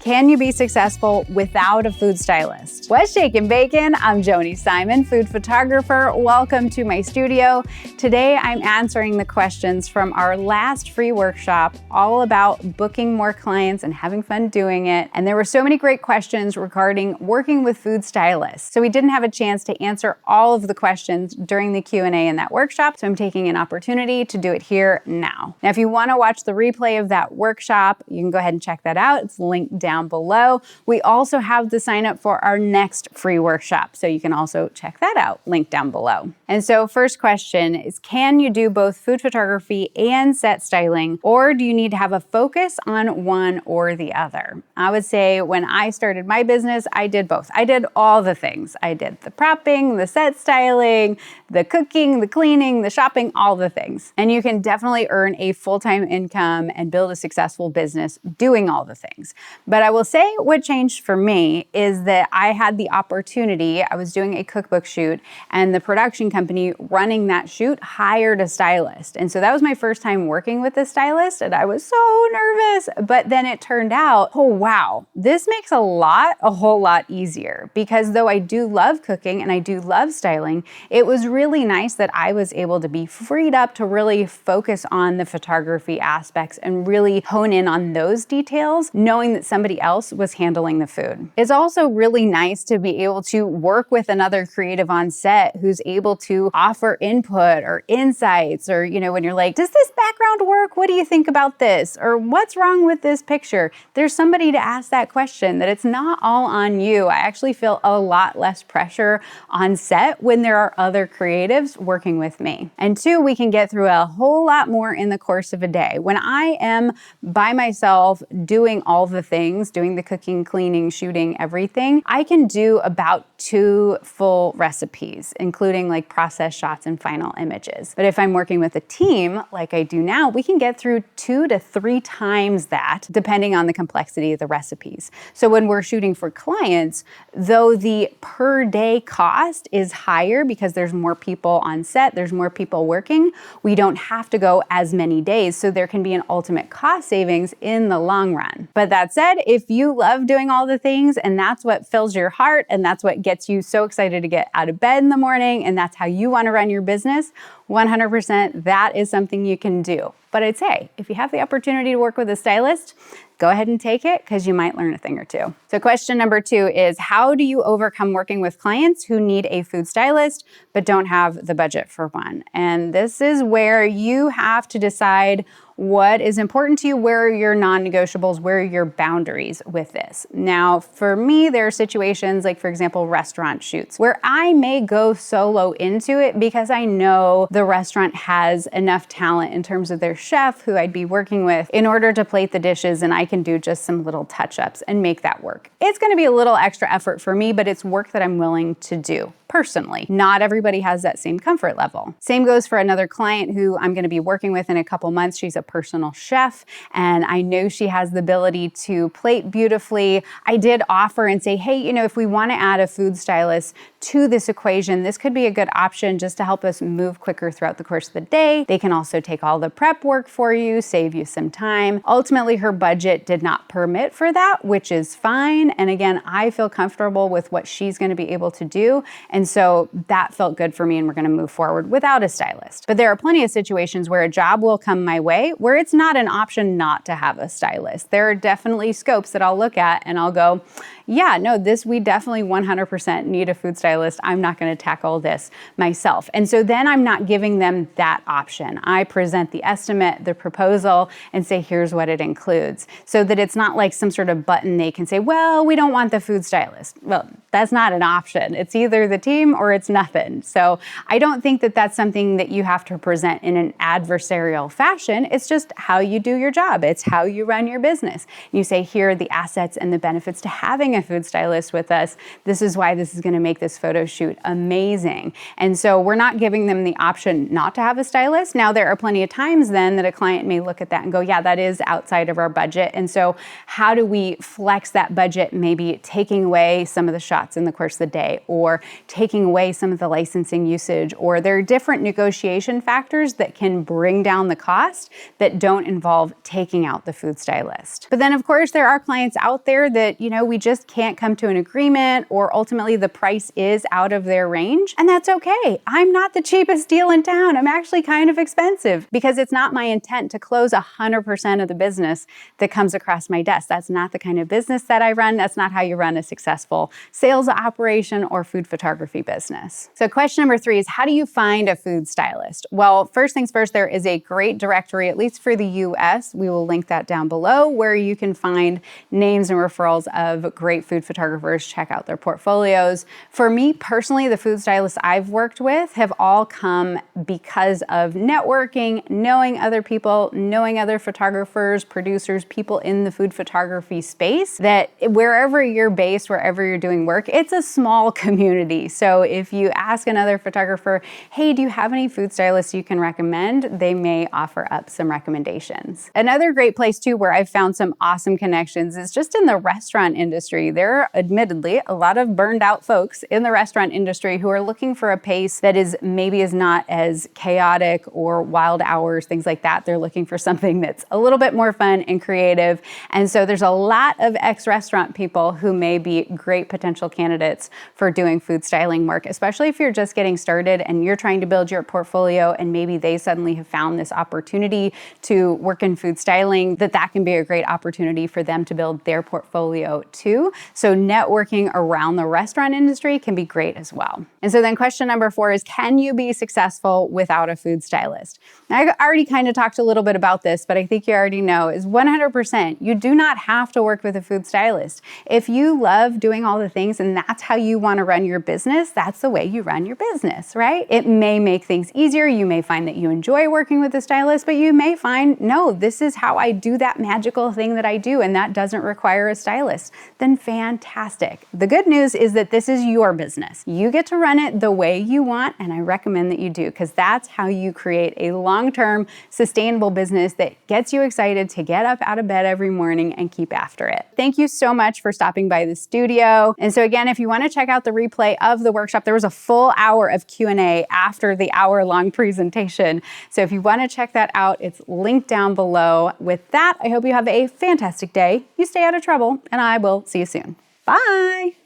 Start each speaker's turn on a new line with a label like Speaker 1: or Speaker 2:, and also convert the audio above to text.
Speaker 1: Can you be successful without a food stylist? What's shaking bacon? I'm Joni Simon, food photographer. Welcome to my studio. Today I'm answering the questions from our last free workshop all about booking more clients and having fun doing it. And there were so many great questions regarding working with food stylists. So we didn't have a chance to answer all of the questions during the Q&A in that workshop. So I'm taking an opportunity to do it here now. Now, if you want to watch the replay of that workshop, you can go ahead and check that out. It's linked down below. We also have the sign up for our next free workshop, so you can also check that out, linked down below. And so first question is, can you do both food photography and set styling, or do you need to have a focus on one or the other? I would say when I started my business, I did both. I did all the things. I did the prepping, the set styling, the cooking, the cleaning, the shopping, all the things. And you can definitely earn a full-time income and build a successful business doing all the things. But I will say what changed for me is that I had the opportunity, I was doing a cookbook shoot, and the production company running that shoot hired a stylist. And so that was my first time working with a stylist, and I was so nervous. But then it turned out, oh wow, this makes a whole lot easier, because though I do love cooking and I do love styling, it was really nice that I was able to be freed up to really focus on the photography aspects and really hone in on those details, knowing that somebody else was handling the food. It's also really nice to be able to work with another creative on set who's able to offer input or insights, or, when you're like, does this background work? What do you think about this? Or what's wrong with this picture? There's somebody to ask that question, that it's not all on you. I actually feel a lot less pressure on set when there are other creatives working with me. And two, we can get through a whole lot more in the course of a day. When I am by myself doing all the things, doing the cooking, cleaning, shooting, everything, I can do about 2 full recipes, including like process shots and final images. But if I'm working with a team like I do now, we can get through 2 to 3 times that, depending on the complexity of the recipes. So when we're shooting for clients, though the per day cost is higher because there's more people on set, there's more people working, we don't have to go as many days. So there can be an ultimate cost savings in the long run. But that said, if you love doing all the things and that's what fills your heart and that's what gets you so excited to get out of bed in the morning and that's how you want to run your business, 100% that is something you can do. But I'd say if you have the opportunity to work with a stylist, go ahead and take it, because you might learn a thing or two. So question number 2 is, how do you overcome working with clients who need a food stylist but don't have the budget for one? And this is where you have to decide what is important to you, where are your non-negotiables, where are your boundaries with this. Now, for me, there are situations like, for example, restaurant shoots, where I may go solo into it because I know the restaurant has enough talent in terms of their chef who I'd be working with in order to plate the dishes, and I can do just some little touch-ups and make that work. It's gonna be a little extra effort for me, but it's work that I'm willing to do. Personally, not everybody has that same comfort level. Same goes for another client who I'm going to be working with in a couple months. She's a personal chef, and I know she has the ability to plate beautifully. I did offer and say, hey, if we want to add a food stylist to this equation, this could be a good option just to help us move quicker throughout the course of the day. They can also take all the prep work for you, save you some time. Ultimately, her budget did not permit for that, which is fine. And again, I feel comfortable with what she's going to be able to do. And so that felt good for me, and we're going to move forward without a stylist. But there are plenty of situations where a job will come my way where it's not an option not to have a stylist. There are definitely scopes that I'll look at and I'll go, yeah, no, we definitely 100% need a food stylist. I'm not going to tackle this myself. And so then I'm not giving them that option. I present the estimate, the proposal, and say, here's what it includes, so that it's not like some sort of button they can say, well, we don't want the food stylist. Well, that's not an option. It's either the team or it's nothing. So I don't think that that's something that you have to present in an adversarial fashion. It's just how you do your job. It's how you run your business. You say, here are the assets and the benefits to having a food stylist with us. This is why this is going to make this photo shoot amazing. And so we're not giving them the option not to have a stylist. Now, there are plenty of times then that a client may look at that and go, yeah, that is outside of our budget. And so how do we flex that budget, maybe taking away some of the shots shots in the course of the day, or taking away some of the licensing usage, or there are different negotiation factors that can bring down the cost that don't involve taking out the food stylist. But then of course there are clients out there that, we just can't come to an agreement, or ultimately the price is out of their range, and that's okay. I'm not the cheapest deal in town. I'm actually kind of expensive because it's not my intent to close 100% of the business that comes across my desk. That's not the kind of business that I run. That's not how you run a successful sales operation or food photography business. So question number 3 is, how do you find a food stylist? Well, first things first, there is a great directory, at least for the US. We will link that down below, where you can find names and referrals of great food photographers. Check out their portfolios. For me personally, the food stylists I've worked with have all come because of networking, knowing other people, knowing other photographers, producers, people in the food photography space, that wherever you're based, wherever you're doing work, it's a small community. So if you ask another photographer, hey, do you have any food stylists you can recommend? They may offer up some recommendations. Another great place too, where I've found some awesome connections, is just in the restaurant industry. There are admittedly a lot of burned out folks in the restaurant industry who are looking for a pace that is not as chaotic, or wild hours, things like that. They're looking for something that's a little bit more fun and creative. And so there's a lot of ex-restaurant people who may be great potential candidates for doing food styling work, especially if you're just getting started and you're trying to build your portfolio, and maybe they suddenly have found this opportunity to work in food styling, that can be a great opportunity for them to build their portfolio too. So networking around the restaurant industry can be great as well. And so then question number 4 is, can you be successful without a food stylist? Now, I already kind of talked a little bit about this, but I think you already know, is 100%, you do not have to work with a food stylist. If you love doing all the things and that's how you want to run your business, that's the way you run your business, right? It may make things easier. You may find that you enjoy working with a stylist, but you may find, no, this is how I do that magical thing that I do, and that doesn't require a stylist. Then fantastic. The good news is that this is your business. You get to run it the way you want, and I recommend that you do, because that's how you create a long-term sustainable business that gets you excited to get up out of bed every morning and keep after it. Thank you so much for stopping by the studio. And so again, if you want to check out the replay of the workshop, there was a full hour of Q&A after the hour-long presentation. So if you want to check that out, it's linked down below. With that, I hope you have a fantastic day. You stay out of trouble, and I will see you soon. Bye.